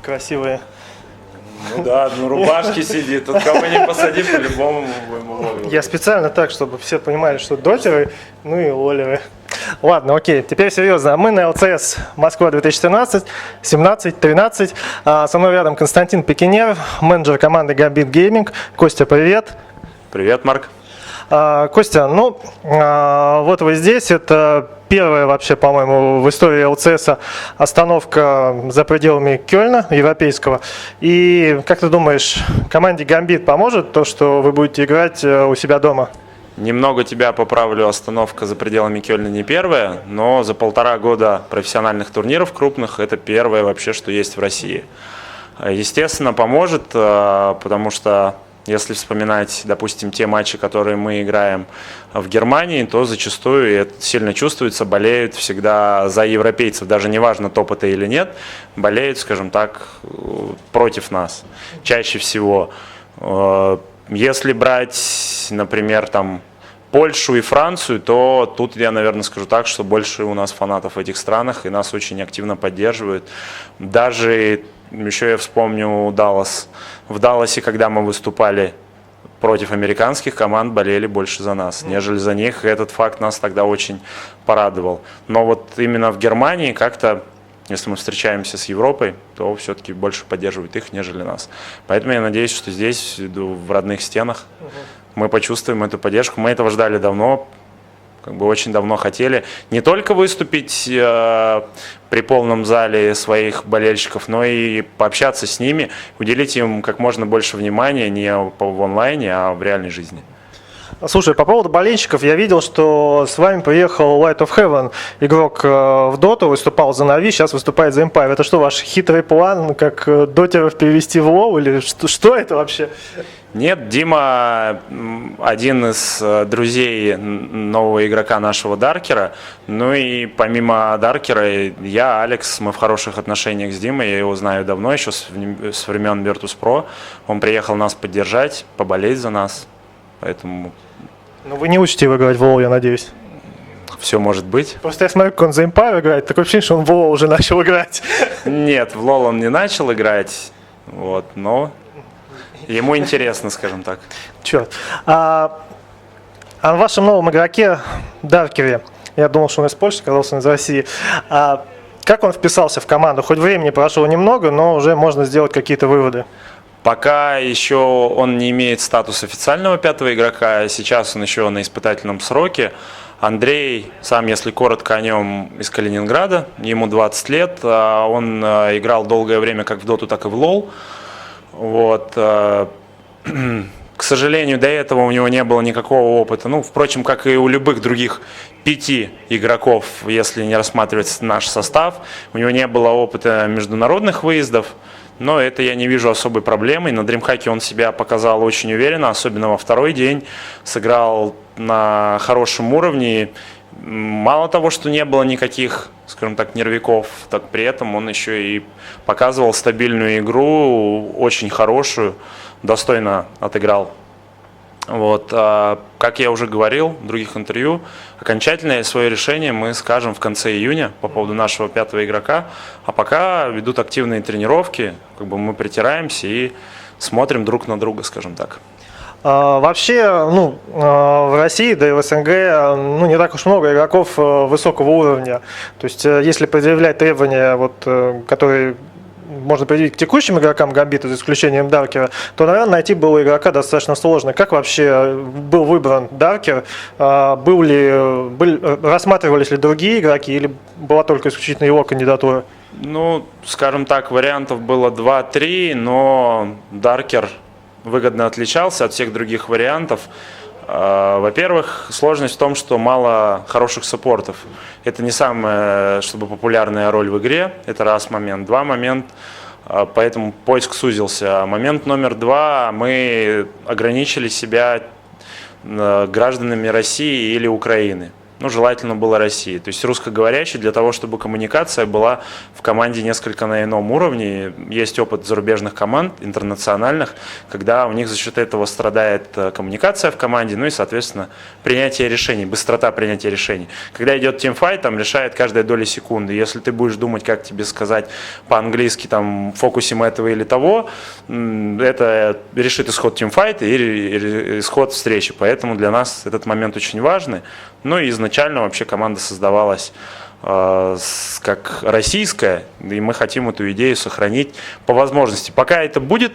красивые. Ну да, на рубашке сидит. Тут кого не посади, по-любому мы будем его. Я специально так, чтобы все понимали, что дотеры, ну и оливы. Ладно, окей, теперь серьезно. Мы на ЛЦС Москва 2013, 17, 13. Со мной рядом Константин Пекинер, менеджер команды Gambit Gaming. Костя, привет. Привет, Марк. Костя, вот вы здесь, это первая вообще, по-моему, в истории ЛЦС остановка за пределами Кёльна, европейского. И как ты думаешь, команде Gambit поможет то, что вы будете играть у себя дома? Немного тебя поправлю, остановка за пределами Кёльна не первая, но за 1,5 года профессиональных турниров крупных это первое вообще, что есть в России. Естественно, поможет, потому что если вспоминать, допустим, те матчи, которые мы играем в Германии, то зачастую, и это сильно чувствуется, болеют всегда за европейцев, даже неважно, топ это или нет, болеют, скажем так, против нас чаще всего. Если брать, например, там Польшу и Францию, то тут я, наверное, скажу так, что больше у нас фанатов в этих странах, и нас очень активно поддерживают. Даже еще я вспомню Даллас. В Далласе, когда мы выступали против американских команд, болели больше за нас, нежели за них. И этот факт нас тогда очень порадовал. Но вот именно в Германии как-то, если мы встречаемся с Европой, то все-таки больше поддерживают их, нежели нас. Поэтому я надеюсь, что здесь, в родных стенах, мы почувствуем эту поддержку. Мы этого ждали давно, очень давно хотели не только выступить при полном зале своих болельщиков, но и пообщаться с ними, уделить им как можно больше внимания не в онлайне, а в реальной жизни. Слушай, по поводу болельщиков, я видел, что с вами приехал Light of Heaven, игрок в Доту, выступал за Нави, сейчас выступает за Empire. Это что, ваш хитрый план, как дотеров перевести в лоу, или что это вообще? Нет, Дима один из друзей нового игрока нашего Даркера. Ну и помимо Даркера, я, Алекс, мы в хороших отношениях с Димой, я его знаю давно, еще с времен Virtus.pro. Он приехал нас поддержать, поболеть за нас, поэтому... Ну вы не учите его играть в лоу, я надеюсь. Все может быть. Просто я смотрю, как он за Empire играет, такое ощущение, что он в лоу уже начал играть. Нет, в лол он не начал играть, но... Ему интересно, скажем так. Черт. О вашем новом игроке Даркере. Я думал, что он из Польши, оказался он из России. Как он вписался в команду? Хоть времени прошло немного, но уже можно сделать какие-то выводы. Пока еще он не имеет статус официального 5-го игрока, сейчас он еще на испытательном сроке. Андрей, сам, если коротко о нем, из Калининграда, ему 20 лет. Он играл долгое время как в доту, так и в лол. К сожалению, до этого у него не было никакого опыта. Впрочем, как и у любых других 5 игроков, если не рассматривать наш состав, у него не было опыта международных выездов. Но это я не вижу особой проблемой. На DreamHack он себя показал очень уверенно, особенно во второй день. Сыграл на хорошем уровне. Мало того, что не было никаких, скажем так, нервяков, так при этом он еще и показывал стабильную игру, очень хорошую, достойно отыграл. Как я уже говорил в других интервью, окончательное свое решение мы скажем в конце июня по поводу нашего 5-го игрока, а пока ведут активные тренировки, мы притираемся и смотрим друг на друга, скажем так. Вообще, в России, да и в СНГ, не так уж много игроков высокого уровня. То есть, если предъявлять требования, которые можно предъявить к текущим игрокам Гамбита, за исключением Даркера, то, наверное, найти было игрока достаточно сложно. Как вообще был выбран Даркер? Рассматривались ли другие игроки или была только исключительно его кандидатура? Скажем так, вариантов было 2-3, но Даркер выгодно отличался от всех других вариантов. Во-первых, сложность в том, что мало хороших саппортов. Это не самая, популярная роль в игре, это раз момент. 2 момент, поэтому поиск сузился. Момент номер 2, мы ограничили себя гражданами России или Украины. ну, желательно было России. То есть русскоговорящий для того, чтобы коммуникация была в команде несколько на ином уровне. Есть опыт зарубежных команд, интернациональных, когда у них за счет этого страдает коммуникация в команде, ну и, соответственно, принятие решений, быстрота принятия решений. Когда идет тимфайт, там решает каждая доля секунды. Если ты будешь думать, как тебе сказать по-английски, там, фокусим этого или того, это решит исход тимфайта и исход встречи. Поэтому для нас этот момент очень важный. Ну и изначально вообще команда создавалась как российская, и мы хотим эту идею сохранить по возможности. Пока это будет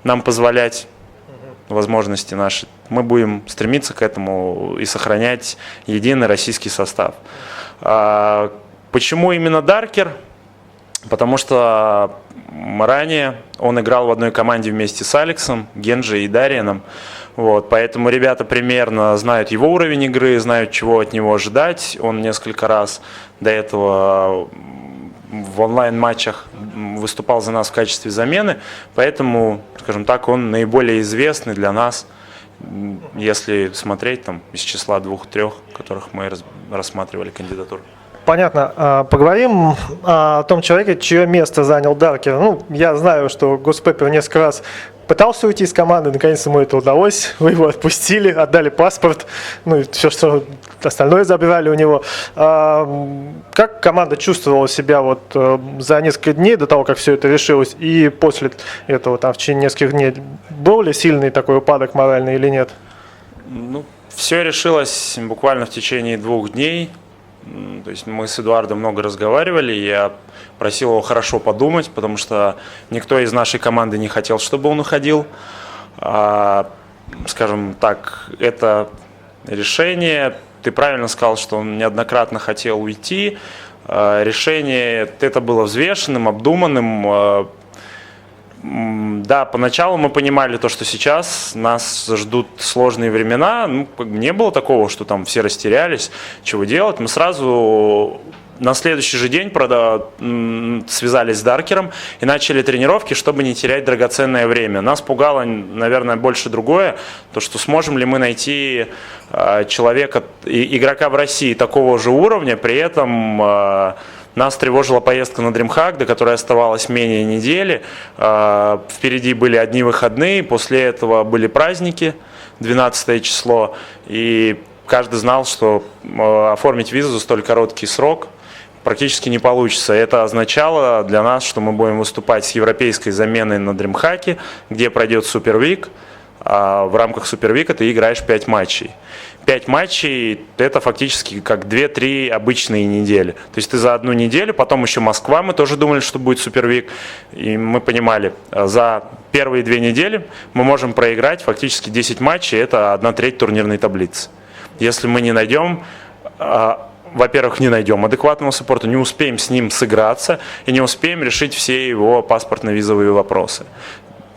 нам позволять возможности наши, мы будем стремиться к этому и сохранять единый российский состав. Почему именно Даркер? Потому что ранее он играл в одной команде вместе с Алексом, Генджи и Дарианом. Вот, поэтому ребята примерно знают его уровень игры, знают, чего от него ожидать. Он несколько раз до этого в онлайн-матчах выступал за нас в качестве замены. Поэтому, скажем так, он наиболее известный для нас, если смотреть там, из числа 2-3, которых мы рассматривали кандидатуру. Понятно. Поговорим о том человеке, чье место занял Даркер. Ну, я знаю, что Госпеппер несколько раз пытался уйти из команды, наконец ему это удалось, вы его отпустили, отдали паспорт, ну и все, что остальное забрали у него. Как команда чувствовала себя вот за несколько дней до того, как все это решилось, и после этого, там, в течение нескольких дней, был ли сильный такой упадок моральный или нет? Ну, все решилось буквально в течение 2 дней. То есть мы с Эдуардом много разговаривали, я просил его хорошо подумать, потому что никто из нашей команды не хотел, чтобы он уходил. Скажем так, это решение, ты правильно сказал, что он неоднократно хотел уйти. Решение это было взвешенным, обдуманным. Да, поначалу мы понимали то, что сейчас нас ждут сложные времена. Ну, не было такого, что там все растерялись, чего делать. Мы сразу на следующий же день связались с Даркером и начали тренировки, чтобы не терять драгоценное время. Нас пугало, наверное, больше другое, то, что сможем ли мы найти человека, игрока в России такого же уровня, при этом нас тревожила поездка на DreamHack, до которой оставалось менее недели. Впереди были одни выходные, после этого были праздники, 12 число. И каждый знал, что оформить визу за столь короткий срок практически не получится. Это означало для нас, что мы будем выступать с европейской заменой на DreamHack, где пройдет Super Week. А в рамках Super Week ты играешь 5 матчей. 5 матчей – это фактически как 2-3 обычные недели. То есть ты за одну неделю, потом еще Москва, мы тоже думали, что будет Super Week. И мы понимали, за первые 2 недели мы можем проиграть фактически 10 матчей, это 1/3 турнирной таблицы. Если мы не найдем, во-первых, не найдем адекватного саппорта, не успеем с ним сыграться и не успеем решить все его паспортно-визовые вопросы.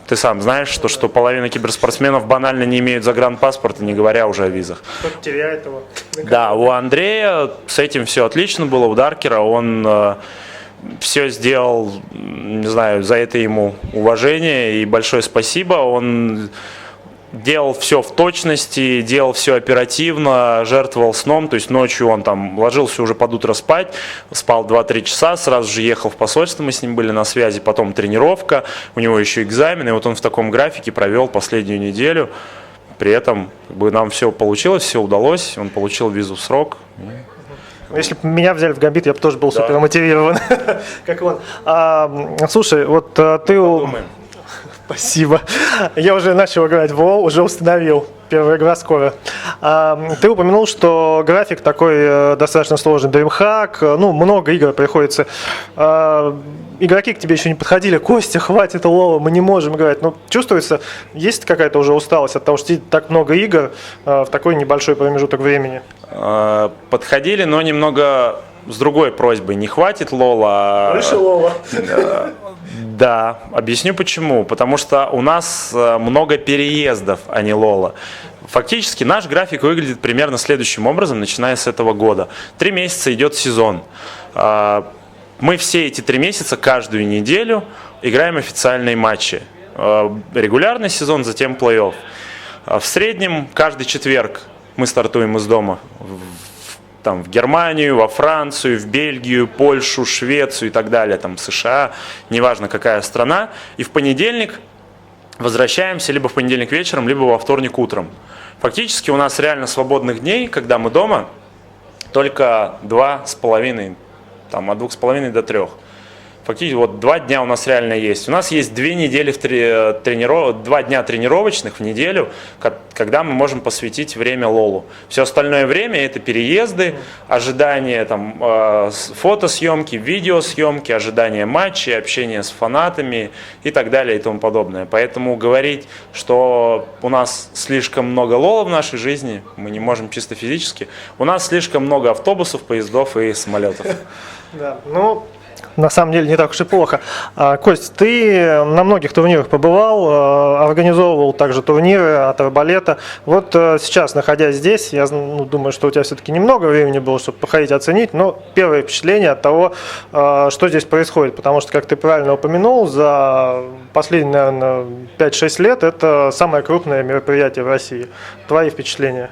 Ты сам знаешь, что половина киберспортсменов банально не имеют загранпаспорта, не говоря уже о визах. Кто-то теряет его. Да, у Андрея с этим все отлично было, у Даркера он все сделал, не знаю, за это ему уважение и большое спасибо. Он делал все в точности, делал все оперативно, жертвовал сном, то есть ночью он там ложился уже под утро спать, спал 2-3 часа, сразу же ехал в посольство, мы с ним были на связи, потом тренировка, у него еще экзамен, и вот он в таком графике провел последнюю неделю, при этом как бы, нам все получилось, все удалось, он получил визу в срок. Если бы меня взяли в Гамбит, я бы тоже был супер мотивирован, как он. Слушай, вот ты... Подумаем. Спасибо. Я уже начал играть в WoW, уже установил. Первая игра скоро. Ты упомянул, что график такой достаточно сложный. DreamHack, ну, много игр приходится. Игроки к тебе еще не подходили. Костя, хватит лова, мы не можем играть. Ну, чувствуется, есть какая-то уже усталость от того, что так много игр в такой небольшой промежуток времени? Подходили, но немного с другой просьбой. Не хватит лола. Больше лова. Да, объясню почему. Потому что у нас много переездов, а не лола. Фактически наш график выглядит примерно следующим образом, начиная с этого года. 3 месяца идет сезон. Мы все эти 3 месяца каждую неделю играем официальные матчи. Регулярный сезон, затем плей-офф. В среднем каждый четверг мы стартуем из дома там, в Германию, во Францию, в Бельгию, Польшу, Швецию и так далее, там, США, неважно какая страна. И в понедельник возвращаемся либо в понедельник вечером, либо во вторник утром. Фактически у нас реально свободных дней, когда мы дома, только 2,5, там, от 2,5 до 3. Фактически вот 2 дня у нас реально есть. У нас есть 2 недели 2 дня тренировочных в неделю, когда мы можем посвятить время лолу. Все остальное время это переезды, ожидание там, фотосъемки, видеосъемки, ожидание матчей, общение с фанатами и так далее и тому подобное. Поэтому говорить, что у нас слишком много лола в нашей жизни, мы не можем чисто физически. У нас слишком много автобусов, поездов и самолетов. Да, ну, на самом деле не так уж и плохо. Кость, ты на многих турнирах побывал, организовывал также турниры от арбалета. Вот сейчас, находясь здесь, я думаю, что у тебя все-таки немного времени было, чтобы походить оценить, но первое впечатление от того, что здесь происходит. Потому что, как ты правильно упомянул, за последние, наверное, 5-6 лет это самое крупное мероприятие в России. Твои впечатления?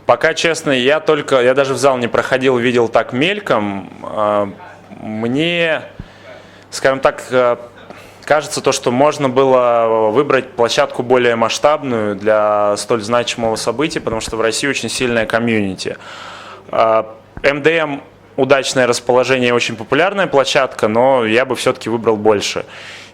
Пока, честно, я даже в зал не проходил, видел так мельком. Мне, скажем так, кажется, то, что можно было выбрать площадку более масштабную для столь значимого события, потому что в России очень сильная комьюнити. МДМ удачное расположение, очень популярная площадка, но я бы все-таки выбрал больше.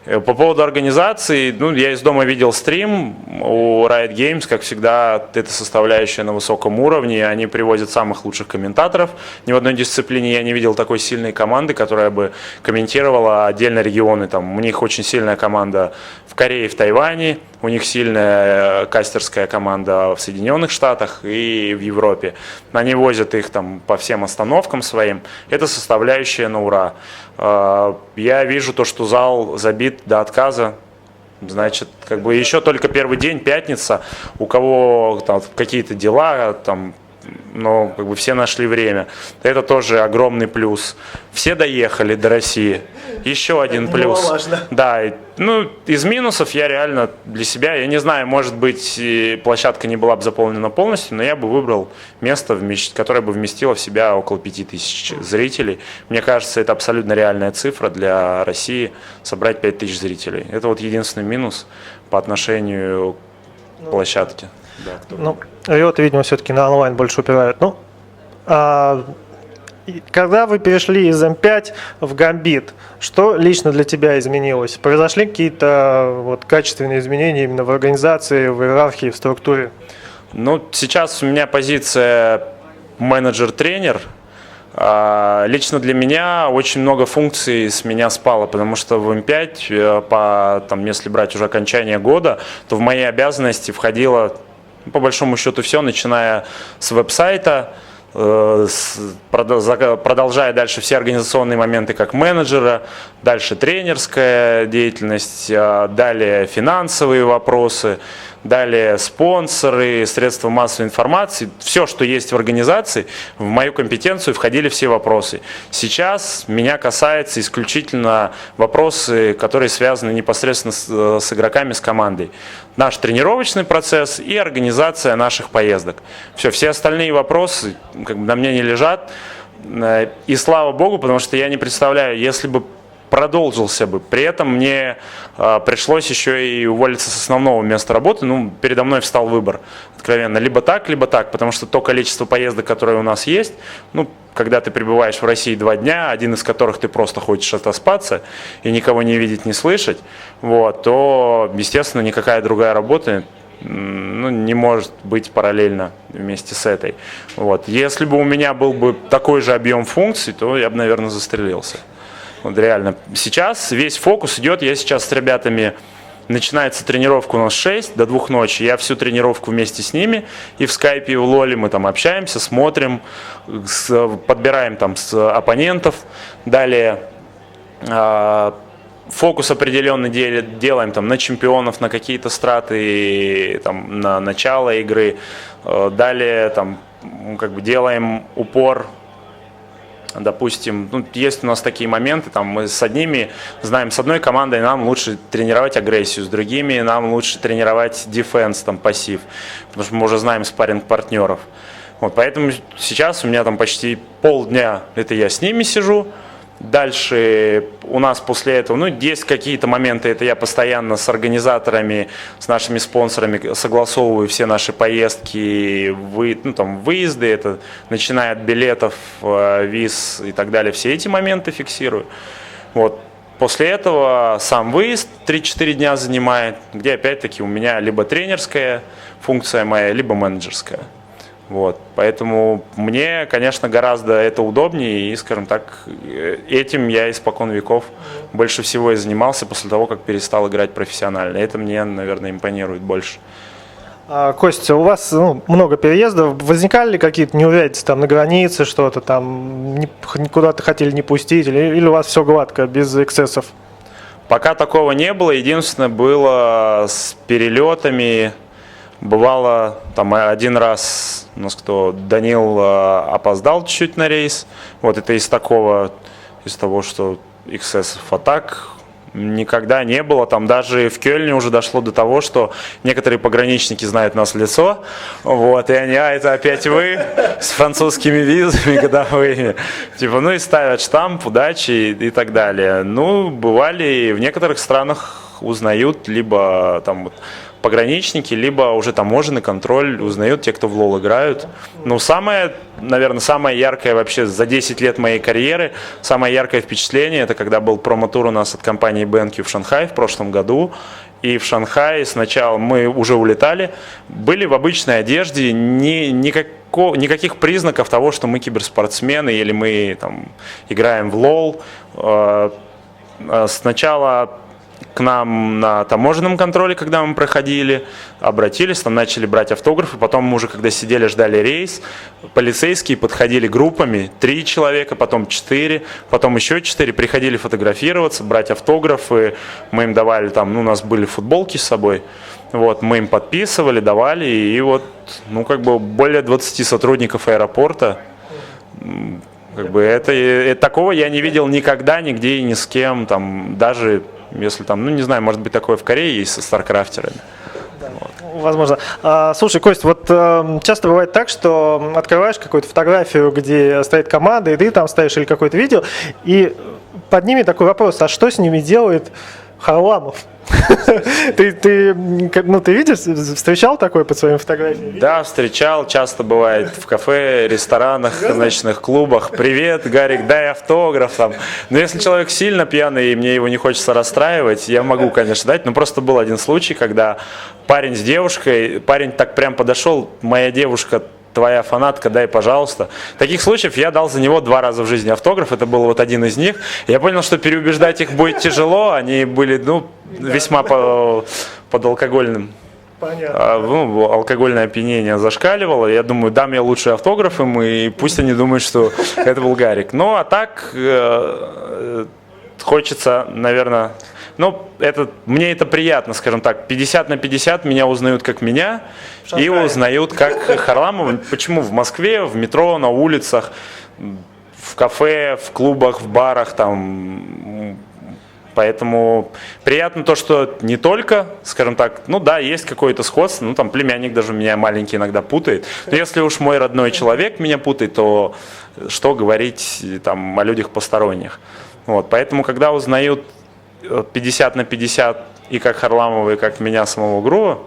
По поводу организации, я из дома видел стрим у Riot Games, как всегда, это составляющая на высоком уровне, они привозят самых лучших комментаторов. Ни в одной дисциплине я не видел такой сильной команды, которая бы комментировала отдельно регионы. Там, у них очень сильная команда в Корее, в Тайване, у них сильная кастерская команда в Соединенных Штатах и в Европе. Они возят их там по всем остановкам своим. Это составляющая на ура. Я вижу то, что зал забит до отказа. Значит, как бы еще только первый день, пятница, у кого там какие-то дела, там, но как бы все нашли время. Это тоже огромный плюс. Все доехали до России. Еще один плюс. Да, из минусов я реально для себя, я не знаю, может быть, площадка не была бы заполнена полностью, но я бы выбрал место, которое бы вместило в себя около 5000 зрителей. Мне кажется, это абсолютно реальная цифра для России, собрать 5000 зрителей. Это вот единственный минус по отношению к площадке. Да, Riot, видимо, все-таки на онлайн больше упирают. Когда вы перешли из М5 в Gambit, что лично для тебя изменилось? Произошли какие-то качественные изменения именно в организации, в иерархии, в структуре? Сейчас у меня позиция менеджер-тренер. Лично для меня очень много функций с меня спало, потому что в М5, если брать уже окончание года, то в мои обязанности входило по большому счету все, начиная с веб-сайта, продолжая дальше все организационные моменты как менеджера, дальше тренерская деятельность, далее финансовые вопросы, далее спонсоры, средства массовой информации. Все, что есть в организации, в мою компетенцию входили все вопросы. Сейчас меня касается исключительно вопросы, которые связаны непосредственно с игроками, с командой. Наш тренировочный процесс и организация наших поездок. Все остальные вопросы на мне не лежат. И слава богу, потому что я не представляю, если бы продолжился бы. При этом мне пришлось еще и уволиться с основного места работы. Передо мной встал выбор, откровенно, либо так, потому что то количество поездок, которые у нас есть, когда ты пребываешь в России 2 дня, один из которых ты просто хочешь отоспаться и никого не видеть, не слышать, то, естественно, никакая другая работа не может быть параллельно вместе с этой. Если бы у меня был бы такой же объем функций, то я бы, наверное, застрелился. Реально. Сейчас весь фокус идет, я сейчас с ребятами, начинается тренировка у нас 6 до 2 ночи, я всю тренировку вместе с ними, и в скайпе, и в лоле мы там общаемся, смотрим, подбираем там с оппонентов, далее фокус определенный делаем там на чемпионов, на какие-то страты, там, на начало игры, далее там делаем упор. Допустим, есть у нас такие моменты, мы с одними знаем, с одной командой нам лучше тренировать агрессию, с другими нам лучше тренировать дефенс, пассив, потому что мы уже знаем спарринг-партнеров. Вот, поэтому сейчас у меня там почти полдня, это я с ними сижу. Дальше у нас после этого, ну, есть какие-то моменты, это я постоянно с организаторами, с нашими спонсорами согласовываю все наши поездки, выезды, это начиная от билетов, виз и так далее, все эти моменты фиксирую. Вот. После этого сам выезд 3-4 дня занимает, где опять-таки у меня либо тренерская функция моя, либо менеджерская. Вот. Поэтому мне, конечно, гораздо это удобнее, и, скажем так, этим я испокон веков больше всего и занимался после того, как перестал играть профессионально. Это мне, наверное, импонирует больше. Костя, у вас много переездов. Возникали ли какие-то неурядицы там на границе, что-то там куда-то хотели не пустить, или у вас все гладко, без эксцессов? Пока такого не было. Единственное, было с перелетами. Бывало, там один раз у нас Данил опоздал чуть-чуть на рейс. Вот это из того, что эксцессов. А так никогда не было. Там даже в Кёльне уже дошло до того, что некоторые пограничники знают нас в лицо. Вот, и они, это опять вы с французскими визами годовыми. Типа, и ставят штамп, удачи и так далее. Бывали в некоторых странах узнают либо там пограничники, либо уже таможенный контроль узнают те, кто в лол играют. Наверное, самое яркое вообще за 10 лет моей карьеры, самое яркое впечатление, это когда был промо-тур у нас от компании BenQ в Шанхае в прошлом году. И в Шанхае сначала мы уже улетали, были в обычной одежде, никаких признаков того, что мы киберспортсмены или мы там играем в лол. Сначала к нам на таможенном контроле, когда мы проходили, обратились, там начали брать автографы, потом мы уже, когда сидели, ждали рейс, полицейские подходили группами, 3 человека, потом 4, потом еще 4, приходили фотографироваться, брать автографы, мы им давали там, у нас были футболки с собой, вот, мы им подписывали, давали, и более 20 сотрудников аэропорта, такого я не видел никогда, нигде и ни с кем, там, даже если там, не знаю, может быть, такое в Корее есть со старкрафтерами. Да, вот. Возможно. Слушай, Кость, часто бывает так, что открываешь какую-то фотографию, где стоит команда, и ты там ставишь или какое-то видео, и под ними такой вопрос, а что с ними делает Харламов? Ты видишь, встречал такое под своими фотографиями? Да, встречал, часто бывает в кафе, ресторанах, ночных клубах. Привет, Гарик, дай автограф там. Но если человек сильно пьяный и мне его не хочется расстраивать, я могу, конечно, дать. Но просто был один случай, когда парень с девушкой, парень так прям подошел, моя девушка, твоя фанатка, дай, пожалуйста. Таких случаев я дал за него 2 раза в жизни автограф, это был один из них. Я понял, что переубеждать их будет тяжело, они были, весьма под алкогольным. Понятно. Алкогольное опьянение зашкаливало. Я думаю, дам я лучший автограф им, и пусть они думают, что это был Гарик. А так хочется, наверное... мне это приятно, скажем так, 50/50 меня узнают как меня и узнают как Харламова. Почему? В Москве, в метро, на улицах, в кафе, в клубах, в барах, там. Поэтому приятно то, что не только, скажем так, есть какое-то сходство, там племянник даже меня маленький иногда путает. Но если уж мой родной человек меня путает, то что говорить там о людях посторонних. Вот, поэтому, когда узнают 50/50 и как Харламова, и как меня самого Грува,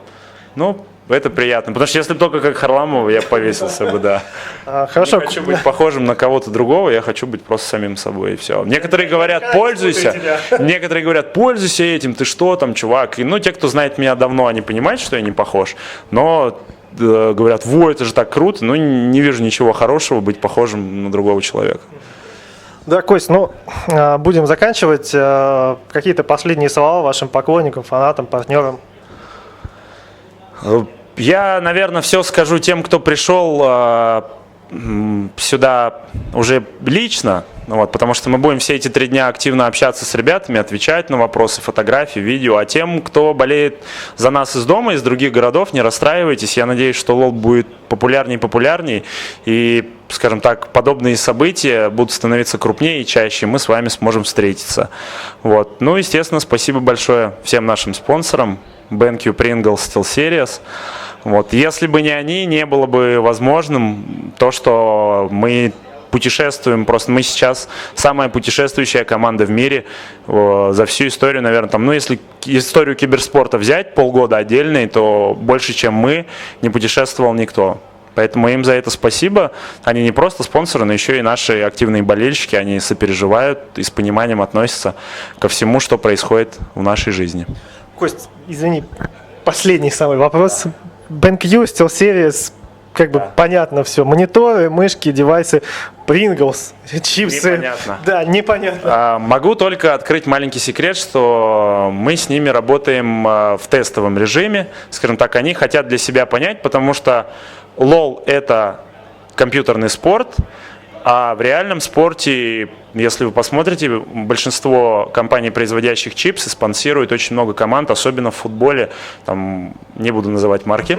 это приятно. Потому что если бы только как Харламова, я повесился бы, да. Хорошо. Не хочу быть похожим на кого-то другого, я хочу быть просто самим собой, и все. Некоторые говорят, пользуйся. Некоторые говорят, пользуйся этим, ты что там, чувак. И, те, кто знает меня давно, они понимают, что я не похож. Но говорят, это же так круто. Не вижу ничего хорошего быть похожим на другого человека. Да, Кость, будем заканчивать. Какие-то последние слова вашим поклонникам, фанатам, партнерам? Я, наверное, все скажу тем, кто пришел сюда уже лично, потому что мы будем все эти 3 дня активно общаться с ребятами, отвечать на вопросы, фотографии, видео. А тем, кто болеет за нас из дома, из других городов, не расстраивайтесь. Я надеюсь, что лол будет популярнее и популярнее. И, скажем так, подобные события будут становиться крупнее и чаще. Мы с вами сможем встретиться. Естественно, спасибо большое всем нашим спонсорам. BenQ, Pringles, SteelSeries. Вот. Если бы не они, не было бы возможным то, что мы путешествуем. Просто мы сейчас самая путешествующая команда в мире за всю историю, наверное, там, ну, если историю киберспорта взять полгода отдельный, то больше, чем мы, не путешествовал никто. Поэтому им за это спасибо. Они не просто спонсоры, но еще и наши активные болельщики. Они сопереживают и с пониманием относятся ко всему, что происходит в нашей жизни. Кость, извини, последний самый вопрос. BenQ, SteelSeries, как бы понятно все. Мониторы, мышки, девайсы, Pringles, чипсы. Непонятно. Да, непонятно. Могу только открыть маленький секрет, что мы с ними работаем в тестовом режиме. Скажем так, они хотят для себя понять, потому что LoL – это компьютерный спорт, а в реальном спорте, если вы посмотрите, большинство компаний, производящих чипсы, спонсируют очень много команд, особенно в футболе, там, не буду называть марки.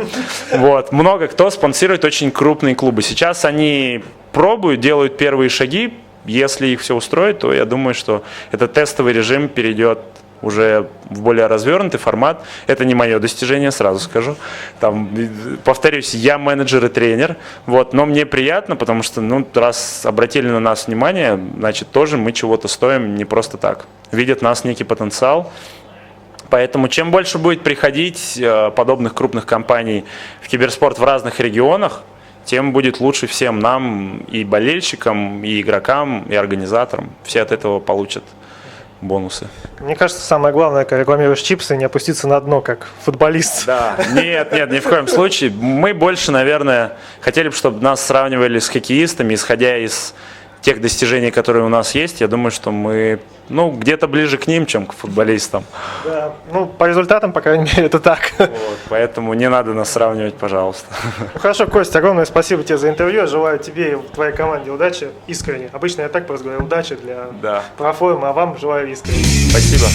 Вот. Много кто спонсирует очень крупные клубы. Сейчас они пробуют, делают первые шаги. Если их все устроит, то я думаю, что этот тестовый режим перейдет уже в более развернутый формат. Это не мое достижение, сразу скажу. Там, повторюсь, я менеджер и тренер, вот, но мне приятно, потому что, ну, раз обратили на нас внимание, значит, тоже мы чего-то стоим не просто так. Видят нас некий потенциал. Поэтому чем больше будет приходить подобных крупных компаний в киберспорт в разных регионах, тем будет лучше всем нам, и болельщикам, и игрокам, и организаторам. Все от этого получат бонусы. Мне кажется, самое главное, когда рекламируешь чипсы, не опуститься на дно, как футболист. Да, нет, ни в коем случае. Мы больше, наверное, хотели бы, чтобы нас сравнивали с хоккеистами, исходя из тех достижений, которые у нас есть. Я думаю, что мы, ну, где-то ближе к ним, чем к футболистам. Да, ну, по результатам, по крайней мере, это так. Вот, поэтому не надо нас сравнивать, пожалуйста. Ну, хорошо, Костя, огромное спасибо тебе за интервью. Я желаю тебе и твоей команде удачи, искренне. Обычно я так просто говорю, удачи для Да. проформы, а вам желаю искренне. Спасибо.